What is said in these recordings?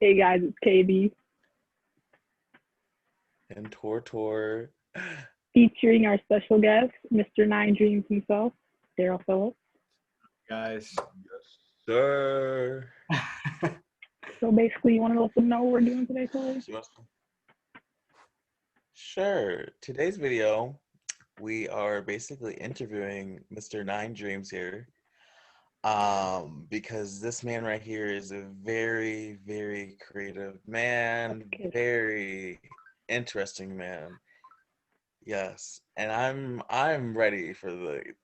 Hey guys, it's KB And Tor. featuring our special guest, Mr.Nine Dreams himself, Darryl Phillips. Guys. Yes, sir. So basically, you want to let them know what we're doing today, Chloe? Sure. Today's video, we are basically interviewing Mr. Nine Dreams here. Because this man right here is a very, very creative man, very interesting man. Yes, and I'm ready for the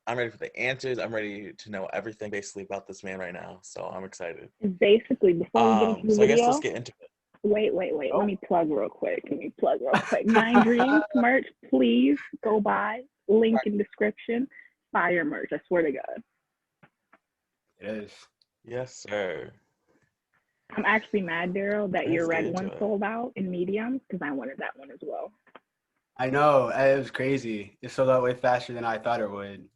answers. I'm ready to know everything basically about this man right now. So I'm excited. Basically, before we get into the So I guess video, let's get into it. wait. Let me plug real quick. Nine Dreams merch, please go buy. Link in description. Fire merch. I swear to God. It is. Yes, sir. I'm actually mad, Darryl, that your Let's get red into one it. sold out in medium because I wanted that one as well. I know. It was crazy. It sold out way faster than I thought it would.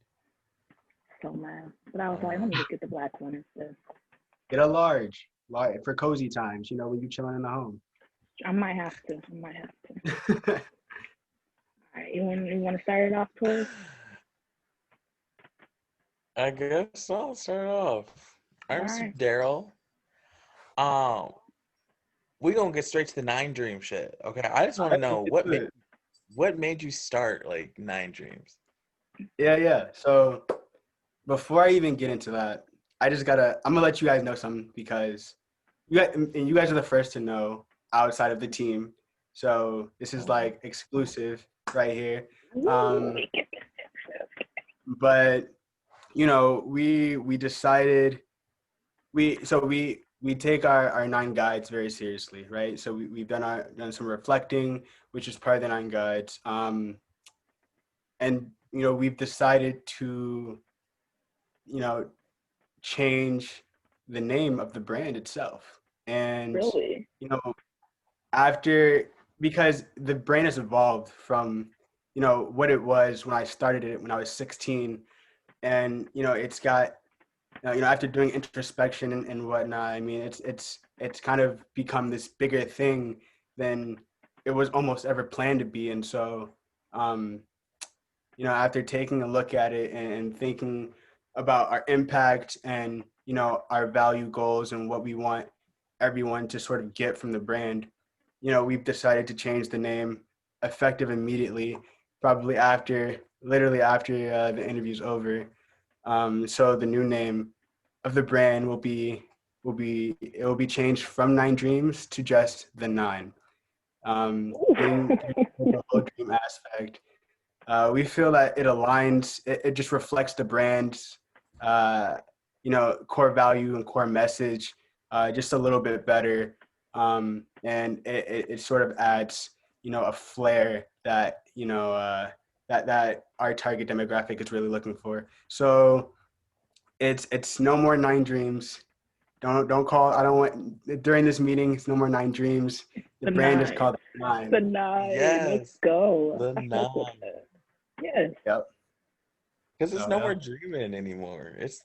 So mad. But I was like, let me just get the black one instead. Get a large for cozy times, when you're chilling in the home. I might have to. All right, you want to start it off, Tori? I guess I'll start off. I'm Alright. Darryl. We gonna get straight to the Nine Dream shit. Okay, I just want to know what made you start like Nine Dreams. Yeah. So before I even get into that, I'm gonna let you guys know something because you guys are the first to know outside of the team. So this is like exclusive right here. But we decided we take our 9 guides very seriously, right? So we've done some reflecting, which is part of the 9 guides. And we've decided to change the name of the brand itself. And really? because the brand has evolved from what it was when I started it when I was 16, and it's got after doing introspection and whatnot, I mean, it's kind of become this bigger thing than it was almost ever planned to be. And so, after taking a look at it and thinking about our impact and, our value goals and what we want everyone to sort of get from the brand, we've decided to change the name effective immediately, probably literally after the interview's over. So the new name of the brand will be changed from 9 Dreams to just the 9. Getting the whole dream aspect. We feel that it aligns. It just reflects the brand's core value and core message just a little bit better, and it sort of adds a flair that that our target demographic is really looking for. So it's no more 9 Dreams. Don't call. I don't want during this meeting. It's no more 9 Dreams. The brand 9. is called 9. The 9. Yes. Let's go. The 9. Yes. Yep. Because it's no more dreaming anymore. It's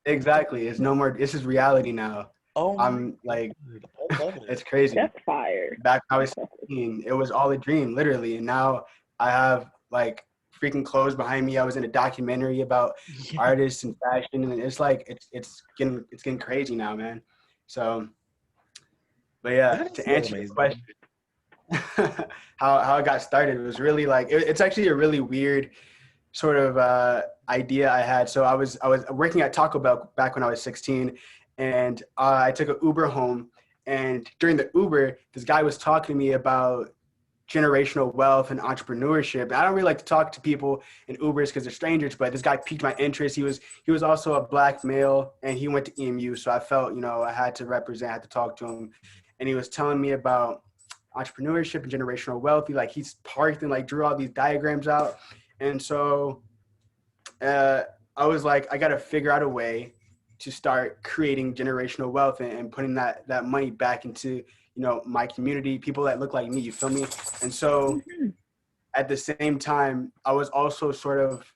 Exactly. It's no more. This is reality now. Oh, I'm like, I love it. It's crazy. That's fire. Back when I was 16, it was all a dream, literally. And now I have like freaking clothes behind me. I was in a documentary about artists and fashion, and it's like it's getting crazy now, man. So, but yeah, to answer your question, how it got started, it was really like it's actually a really weird sort of idea I had. So I was working at Taco Bell back when I was 16, and I took an Uber home. And during the Uber, this guy was talking to me about generational wealth and entrepreneurship. And I don't really like to talk to people in Ubers because they're strangers, but this guy piqued my interest. He was also a Black male, and he went to EMU. So I felt, I had to represent, I had to talk to him. And he was telling me about entrepreneurship and generational wealth. He's parked and drew all these diagrams out. And so I was like, I got to figure out a way to start creating generational wealth and putting that money back into, my community, people that look like me, you feel me? And so at the same time, I was also sort of,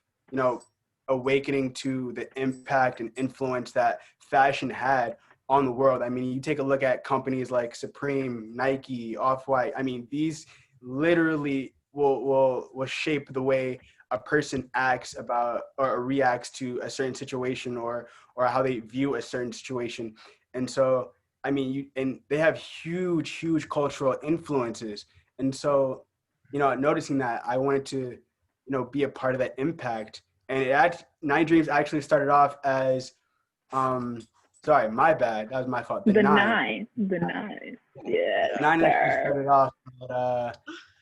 awakening to the impact and influence that fashion had on the world. I mean, you take a look at companies like Supreme, Nike, Off-White. I mean, these literally will shape the way a person acts about or reacts to a certain situation, or how they view a certain situation. And so, I mean, and they have huge cultural influences. And so, noticing that, I wanted to, be a part of that impact. And Nine Dreams actually started off as, sorry, my bad. That was my fault. The Nine. Yes, Nine actually sir. started off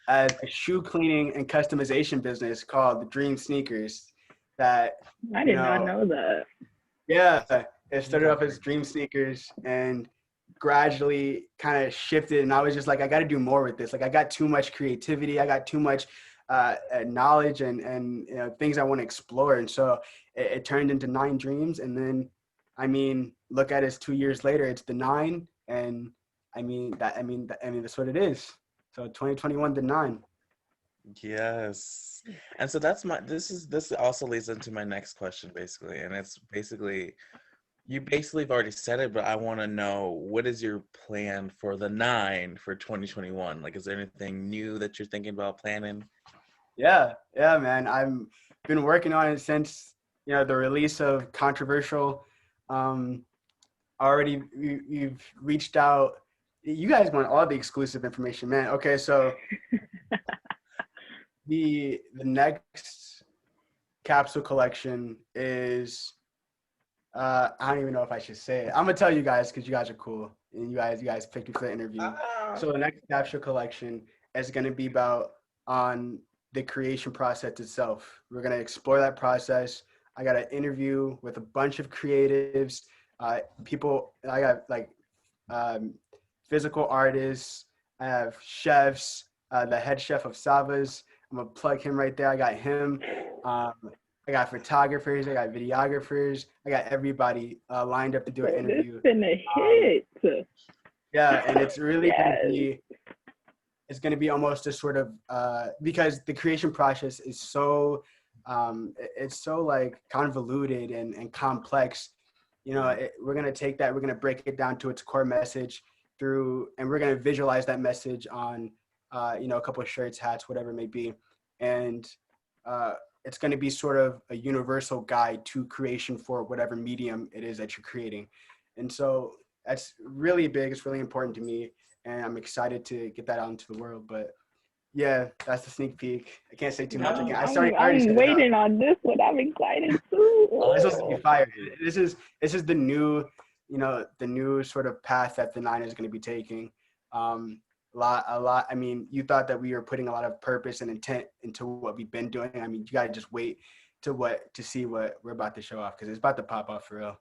as a shoe cleaning and customization business called the Dream Sneakers. That, I did not know that. Yeah, it started off as Dream Sneakers and gradually kind of shifted. And I was just like, I got to do more with this. Like, I got too much creativity. I got too much knowledge and things I want to explore. And so it turned into Nine Dreams. And then, I mean, look at it, 2 years later, it's the Nine. And that's what it is. So 2021, the Nine. Yes. And so this also leads into my next question, basically. And it's basically, you basically have already said it, but I want to know, what is your plan for the Nine for 2021? Like, is there anything new that you're thinking about planning? Yeah, man. I've been working on it since, the release of Controversial. Already we've reached out. You guys want all the exclusive information, man. Okay, so the next capsule collection is I don't even know if I should say it. I'm gonna tell you guys because you guys are cool and you guys picked me for the interview. So the next capsule collection is gonna be about on the creation process itself. We're gonna explore that process. I got an interview with a bunch of creatives, people. I got like physical artists. I have chefs. The head chef of Sava's. I'm gonna plug him right there. I got him. I got photographers. I got videographers. I got everybody lined up to do an interview. It's been a hit. Yeah, and it's really gonna be almost a sort of because the creation process is so it's so like convoluted and complex. We're gonna take that. We're gonna break it down to its core message and we're gonna visualize that message on a couple of shirts, hats, whatever it may be, and it's going to be sort of a universal guide to creation for whatever medium it is that you're creating. And so that's really big. It's really important to me. And I'm excited to get that out into the world. But yeah, that's the sneak peek. I can't say too much. I'm waiting on this one. I'm excited too. This is going to be fire. This is the new, the new sort of path that the Nine is going to be taking. A lot. I mean, you thought that we were putting a lot of purpose and intent into what we've been doing. I mean, you gotta just wait to see what we're about to show off because it's about to pop off for real.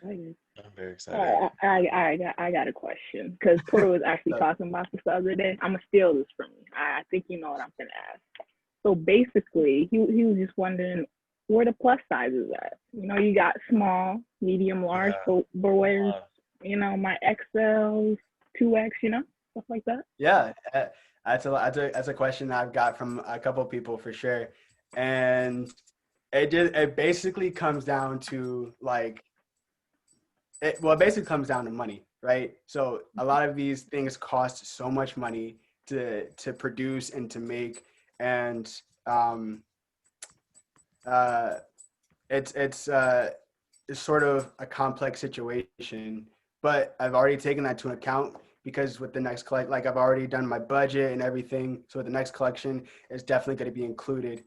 I'm very excited. I got a question because Porter was actually talking about this the other day. I'm gonna steal this from you. I think you know what I'm gonna ask. So basically, he was just wondering where the plus sizes at. You got small, medium, large, but where's my XLs, 2X, stuff like that. Yeah, that's a question that I've got from a couple of people for sure, and it basically comes down to it basically comes down to money, right? So a lot of these things cost so much money to produce and to make, and it's sort of a complex situation, but I've already taken that to account. Because with the next I've already done my budget and everything. So the next collection is definitely going to be included.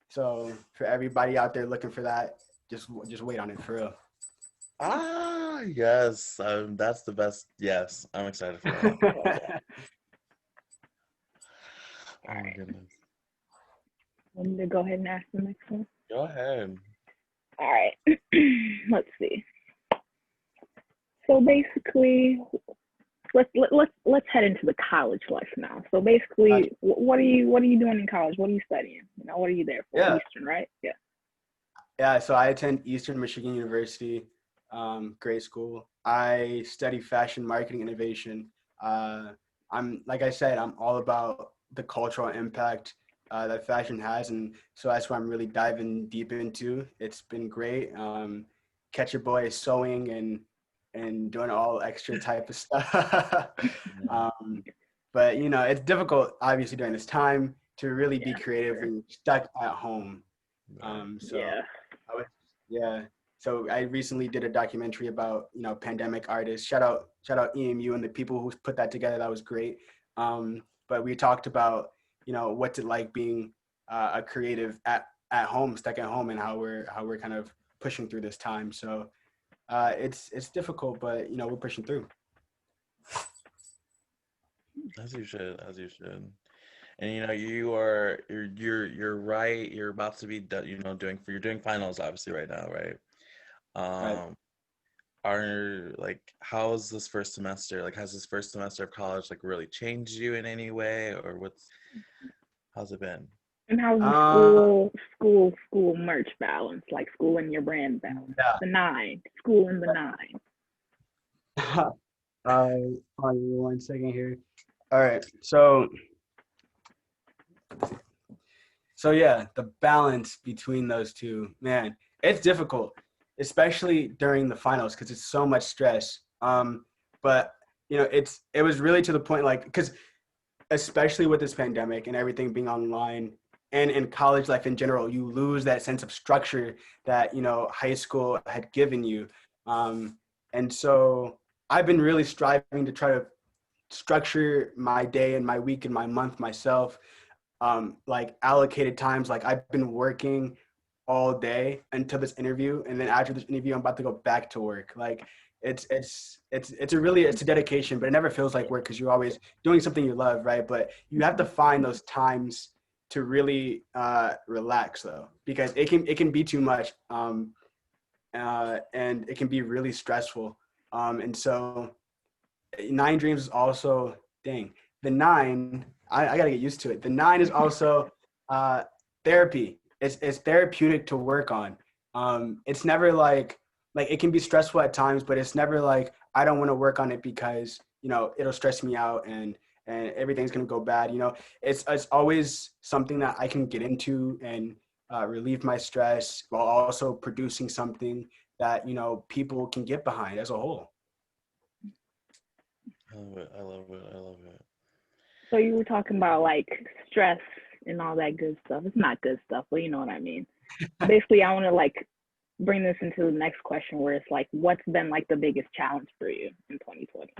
So for everybody out there looking for that, just wait on it for real. Yes. That's the best. Yes. I'm excited for that. Oh my goodness. Want me to go ahead and ask the next one? Go ahead. All right. Let's see. So basically, let's head into the college life now. So basically, what are you doing in college? What are you studying? What are you there for? Yeah. Eastern, right? Yeah. Yeah. So I attend Eastern Michigan University, grade school. I study fashion marketing innovation. Like I said, I'm all about the cultural impact that fashion has, and so that's what I'm really diving deep into. It's been great. Catch your boy sewing and and doing all extra type of stuff. But you know, it's difficult obviously during this time to really be creative when you're stuck at home. So Yeah. I was, yeah. So I recently did a documentary about, you know, pandemic artists. Shout out EMU and the people who put that together. That was great. But we talked about, you know, what's it like being a creative at home, stuck at home, and how we're kind of pushing through this time. So it's difficult, but you know, we're pushing through. As you should, as you should. And you know, you're right. You're about to be done, you know, you're doing finals obviously right now, right? Right. Are like, how's this first semester? Like, has this first semester of college like really changed you in any way, or how's it been? And how's the Uh, school merch balance, like school and your brand balance? yeah. The nine, school and the nine. Hold on 1 second here. All right. So yeah, the balance between those two, man, it's difficult, especially during the finals because it's so much stress. But you know, it was really to the point, like, because especially with this pandemic and everything being online and in college life in general, you lose that sense of structure that, you know, high school had given you. And so I've been really striving to try to structure my day and my week and my month myself, like allocated times. Like I've been working all day until this interview, and then after this interview I'm about to go back to work. Like it's a dedication, but it never feels like work because you're always doing something you love, right? But you have to find those times to really relax, though, because it can be too much, and it can be really stressful. And so Nine Dreams is also, dang, the nine. I gotta get used to it. The nine is also uh, therapy. It's therapeutic to work on. It's never like it can be stressful at times, but it's never like I don't want to work on it because, you know, it'll stress me out and everything's gonna go bad. You know, it's always something that I can get into and relieve my stress while also producing something that, you know, people can get behind as a whole. I love it. I love it. I love it. So you were talking about like stress and all that good stuff. It's not good stuff, but you know what I mean. Basically, I want to like bring this into the next question, where it's like, what's been like the biggest challenge for you in 2020?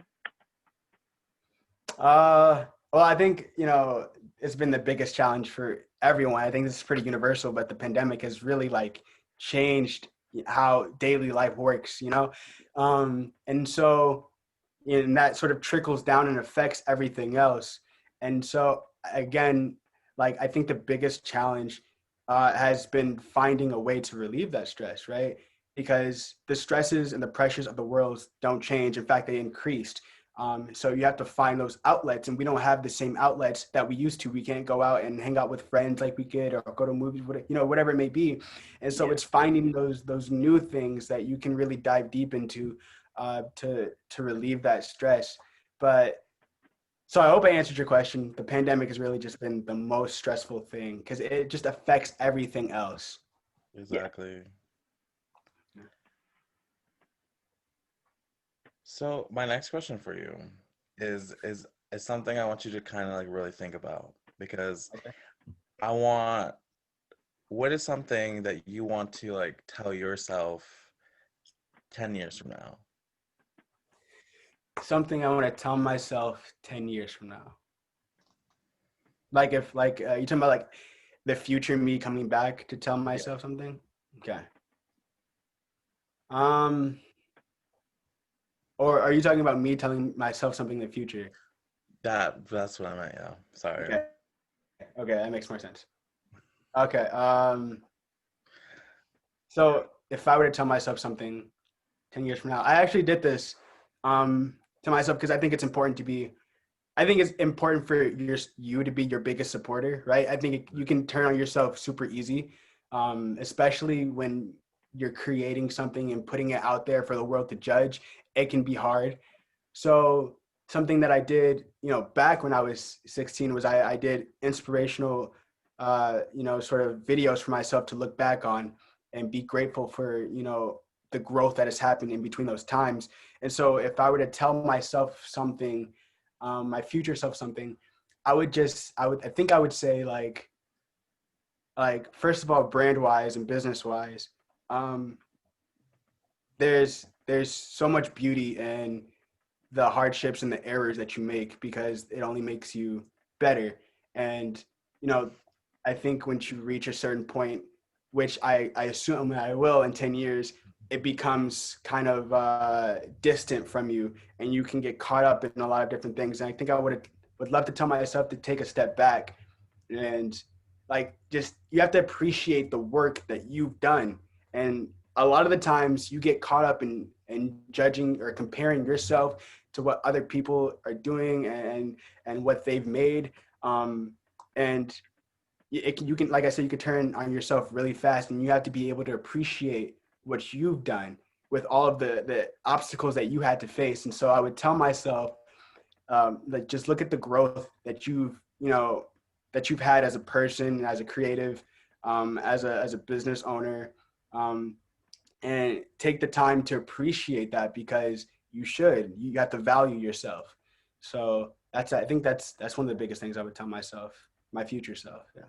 Well, I think, you know, it's been the biggest challenge for everyone. I think this is pretty universal, but the pandemic has really like changed how daily life works, you know? And so, and that sort of trickles down and affects everything else. And so, again, like I think the biggest challenge has been finding a way to relieve that stress, right? Because the stresses and the pressures of the world don't change. In fact, they increased. So you have to find those outlets, and we don't have the same outlets that we used to. We can't go out and hang out with friends like we could, or go to movies, you know, whatever it may be. And so it's finding those new things that you can really dive deep into to relieve that stress. But so I hope I answered your question. The pandemic has really just been the most stressful thing because it just affects everything else. Exactly. So my next question for you is something I want you to kind of like really think about, because Okay. I want, what is something that you want to like tell yourself 10 years from now? Something I want to tell myself 10 years from now. Like if like you talking about like the future me coming back to tell Yeah. myself something? Okay. Um, or are you talking about me telling myself something in the future? That's what I meant, yeah. Sorry. Okay. Okay, that makes more sense. Okay. So if I were to tell myself something 10 years from now, I actually did this to myself because I think it's important for you to be your biggest supporter, right? I think you can turn on yourself super easy, especially when you're creating something and putting it out there for the world to judge. It can be hard. So something that I did, you know, back when I was 16 was I did inspirational, you know, sort of videos for myself to look back on and be grateful for, you know, the growth that has happened in between those times. And so if I were to tell myself something, my future self something, I think I would say like first of all, brand wise and business wise, there's so much beauty in the hardships and the errors that you make, because it only makes you better. And, you know, I think once you reach a certain point, which I assume I will in 10 years, it becomes kind of distant from you, and you can get caught up in a lot of different things. And I think I would love to tell myself to take a step back and like, just, you have to appreciate the work that you've done. And a lot of the times you get caught up in judging or comparing yourself to what other people are doing and what they've made. And you can, like I said, you can turn on yourself really fast, and you have to be able to appreciate what you've done with all of the obstacles that you had to face. And so I would tell myself, like, just look at the growth that you've had as a person, as a creative, as a business owner, and take the time to appreciate that, because you have to value yourself. So I think that's one of the biggest things I would tell myself, my future self. Yeah.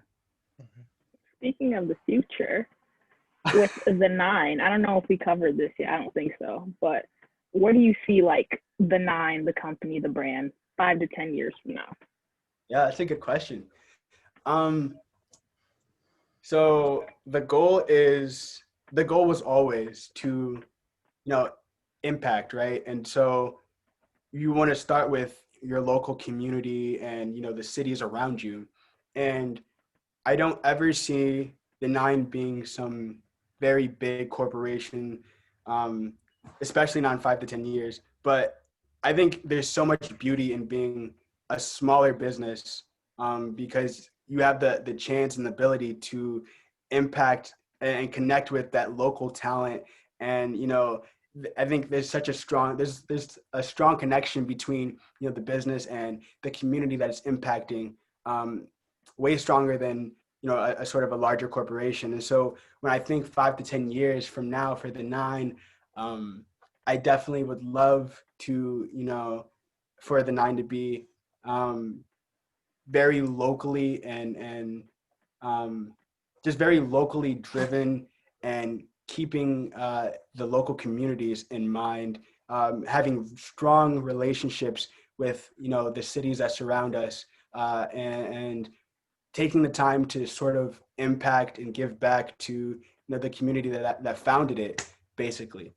Speaking of the future, with the Nine, I don't know if we covered this yet. I don't think so. But where do you see like the Nine, the company, the brand, 5 to 10 years from now? Yeah, that's a good question. So the goal was always to, impact, right? And so you want to start with your local community and, the cities around you. And I don't ever see the Nine being some very big corporation, especially not in 5 to 10 years. But I think there's so much beauty in being a smaller business, because you have the chance and the ability to impact and connect with that local talent. And, I think there's a strong connection between, the business and the community that it's impacting, way stronger than, a sort of a larger corporation. And so when I think 5 to 10 years from now for the Nine, I definitely would love to, for the Nine to be very locally and just very locally driven, and keeping the local communities in mind, having strong relationships with, the cities that surround us, and taking the time to sort of impact and give back to, the community that founded it, basically.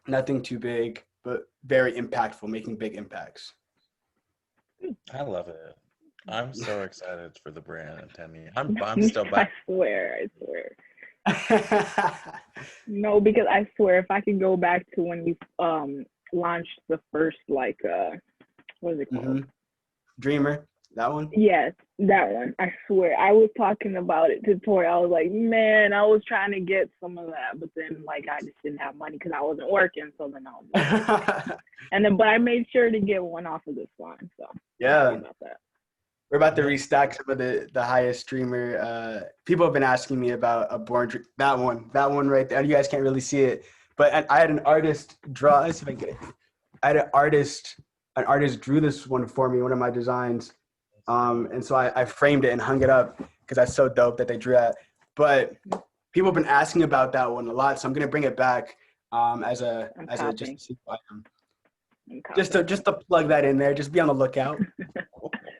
Nothing too big, but very impactful, making big impacts. I love it. I'm so excited for the brand in 10 years. I'm still back. I swear. No, because I swear, if I could go back to when you launched the first, what is it called? Mm-hmm. Dreamer, that one? Yes, that one. I swear, I was talking about it to Tori. I was like, man, I was trying to get some of that, but then I just didn't have money because I wasn't working. So then I was like, but I made sure to get one off of this one. So yeah, about that. We're about to restack some of the highest streamer. People have been asking me about a that one right there. You guys can't really see it, but I had an artist draw. Let's see if I can get it. I had an artist drew this one for me, one of my designs. And so I framed it and hung it up because that's so dope that they drew that. But people have been asking about that one a lot, so I'm gonna bring it back as a just item. Just to plug that in there. Just be on the lookout.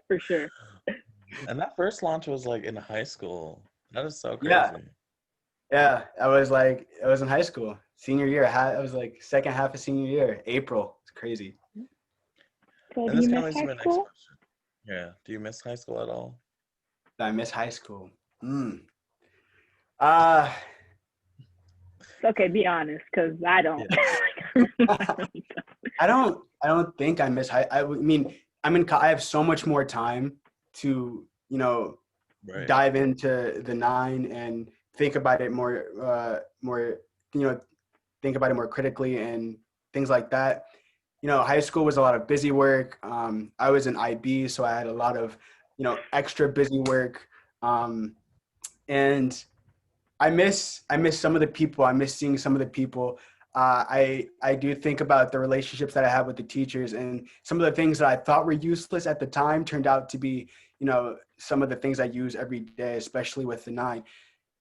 For sure. And that first launch was in high school. That is so crazy. Yeah. I was in high school, senior year. I was second half of senior year, April. It's crazy. So do you miss high school? Yeah. Do you miss high school at all? I miss high school. Okay, be honest, because I don't. I don't think I miss high. I mean, I have so much more time to, dive into the Nine and think about it more, think about it more critically and things like that. High school was a lot of busy work. I was in IB, so I had a lot of, extra busy work. And I miss some of the people. I miss seeing some of the people. I do think about the relationships that I have with the teachers, and some of the things that I thought were useless at the time turned out to be, some of the things I use every day, especially with the nine.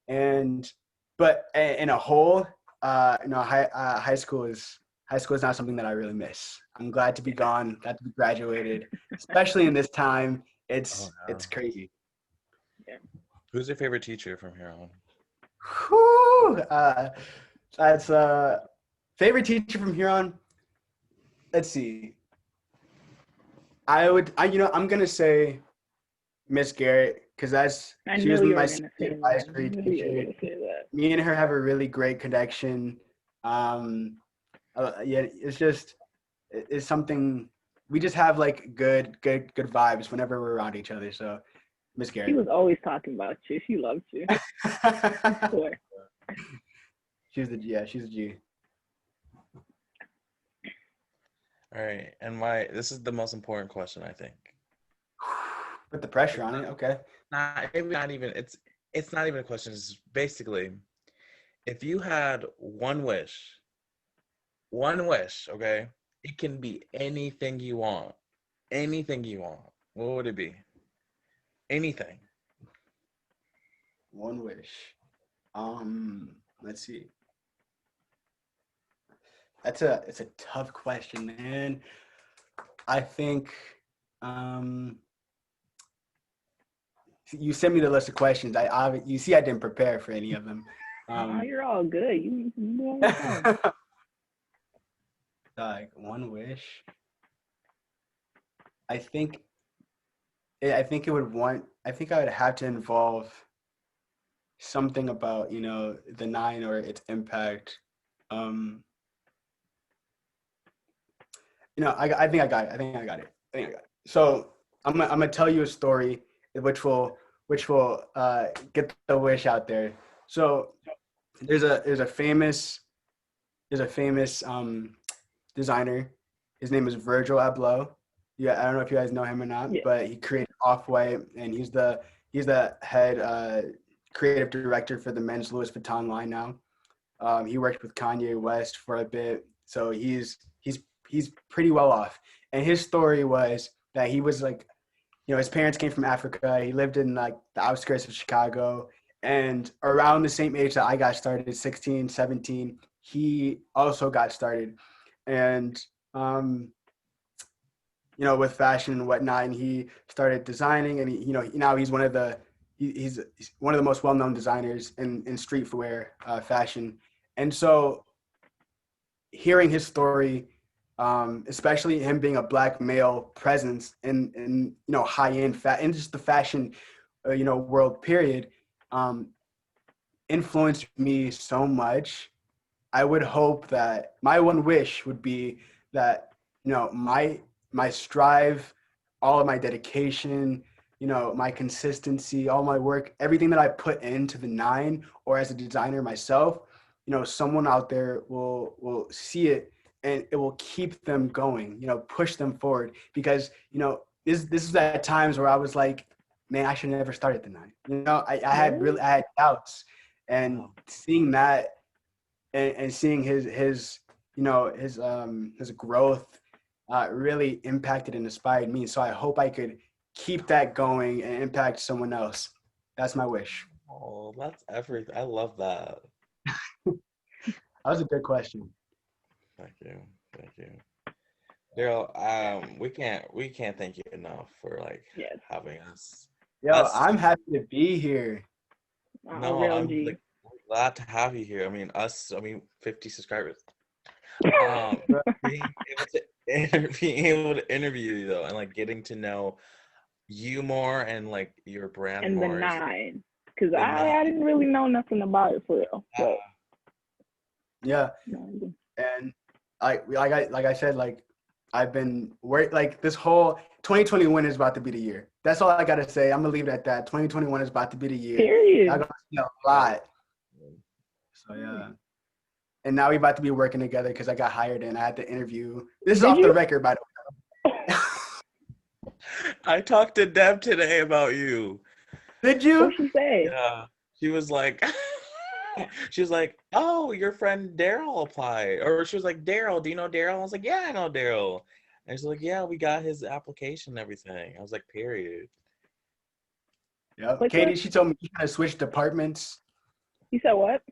And but in a whole, high school is not something that I really miss. I'm glad to be gone, glad to be graduated, especially in this time. Oh It's no. crazy. Yeah. Who's your favorite teacher from here on? Whew, that's favorite teacher from here on. Let's see. I'm gonna say Miss Garrett because I she was knew you my were gonna senior say that. I advisory knew you were teacher. gonna say that. Me and her have a really great connection. Um, yeah, it's something we just have like good vibes whenever we're around each other. So Miss She Garrett. was always talking about you. She loved you. I swear. She's a G. All right, and this is the most important question, I think. Put the pressure on it. Okay. Not even it's not even a question. It's basically if you had one wish, okay? It can be anything you want. Anything you want. What would it be? Anything. One wish. Let's see. It's a tough question, man. I think you sent me the list of questions. You see I didn't prepare for any of them. Oh, you're all good. You doing fine. Like one wish. I think I think it would want I think I would have to involve something about, the nine or its impact. Um I think I got it. I think I got it. So I'm gonna tell you a story which will get the wish out there. So there's a famous designer. His name is Virgil Abloh. Yeah, I don't know if you guys know him or not, Yeah. but he created Off-White, and he's the head creative director for the men's Louis Vuitton line now. He worked with Kanye West for a bit, so he's pretty well off. And his story was that he was like, his parents came from Africa. He lived in like the outskirts of Chicago, and around the same age that I got started, 16, 17, he also got started. And with fashion and whatnot, and he started designing, and now he's one of the he's one of the most well-known designers in streetwear fashion. And so hearing his story, especially him being a black male presence in high-end in just the fashion world period, influenced me so much. I would hope that my one wish would be that my strive, all of my dedication, my consistency, all my work, everything that I put into the nine or as a designer myself, someone out there will see it and it will keep them going, push them forward. Because this is at times where I was like, man, I should never start at the nine. I had doubts, and seeing that and seeing his growth really impacted and inspired me. So I hope I could keep that going and impact someone else. That's my wish. Oh, that's everything. I love that. That was a good question. Thank you. Thank you. Daryl, we can't thank you enough for Yes. having us. Yo, I'm happy to be here. No, Real I'm G. glad to have you here. I mean, 50 subscribers. Being being able to interview you though, and getting to know you more and your brand And the more. nine, because I didn't really know nothing about it for real. But yeah, and like I said, I've been this whole 2021 is about to be the year. That's all I gotta say. I'm gonna leave it at that. 2021 is about to be the year. Period. Y'all gonna see a lot. So yeah. And now we about to be working together because I got hired and I had to interview. This is off the record, by the way. I talked to Deb today about you. Did you? What'd she say? Yeah. She was like, She was like, "Oh, your friend Darryl applied," or she was like, "Darryl, do you know Darryl?" I was like, "Yeah, I know Darryl." And she's like, "Yeah, we got his application and everything." I was like, "Period." Yep. Like Katie, what? she told me you trying to switch departments. You said what?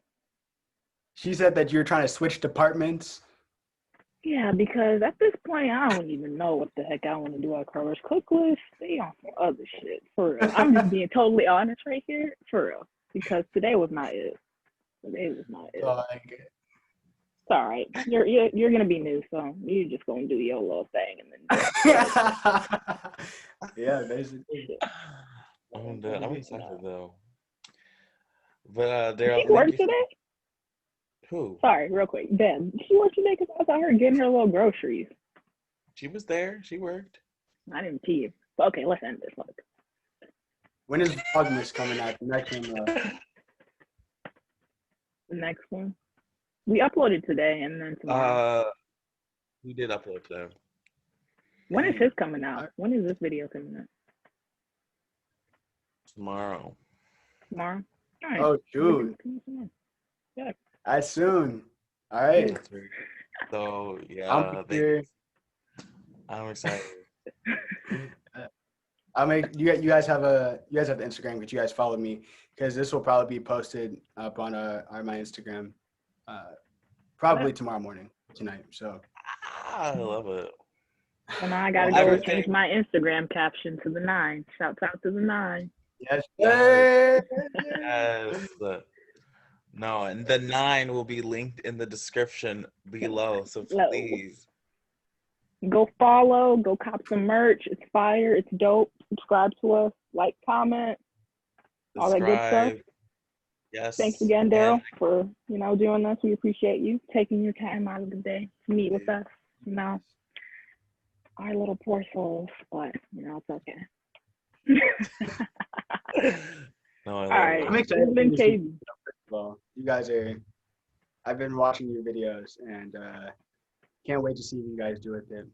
She said that you're trying to switch departments. Yeah, because at this point, I don't even know what the heck I want to do at Carver's Cook List. They on some other shit, for real. I'm just being totally honest right here, for real. Because today was not it. Today was not it. Like, It's all right. You're gonna be new, so you're just gonna do your little thing and then. yeah, basically. I'm excited though. But Did Darryl, she thank work you. today? Who? Sorry, real quick. Ben, did she work today? Because I saw her getting her little groceries. She was there. She worked. I didn't see you. But okay, let's end this. Look. When is Vlogmas coming out? The next one. The next one. We uploaded today and then tomorrow. We did upload today. When is his coming out? When is this video coming out? Tomorrow. Tomorrow? All right. Oh, shoot. Yeah. As soon. All right. So yeah, I'm excited. I'll make you guys have the Instagram, but you guys follow me because this will probably be posted up on my Instagram probably tomorrow morning, tonight. So I love it. And now I gotta go change my Instagram caption to the 9. Shouts out to the 9. Yes. Yes. No, and the 9 will be linked in the description below. So please go follow, go cop some merch. It's fire, it's dope. Subscribe to us, like, comment, all that good stuff. Yes. Thanks again, Darryl, for doing this. We appreciate you taking your time out of the day to meet with us. Our little poor souls, but it's okay. No, all right. I'm excited. It's been Katie. Well, you guys I've been watching your videos and can't wait to see what you guys do with it.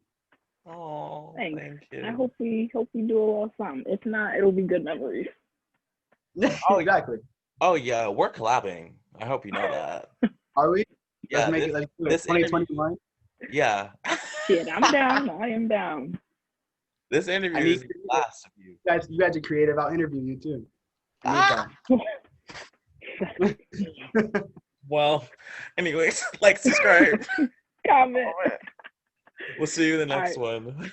Oh, thank you. I hope we do a little something. If not, it'll be good memories. Oh, exactly. Oh yeah, we're collabing. I hope you know that. Are we? Yeah, let's do it. 2021. Yeah. Shit, I'm down. I am down. This interview is the last of you. You guys are creative. I'll interview you too. Well, anyways, like, subscribe, comment. we'll see you in the next one.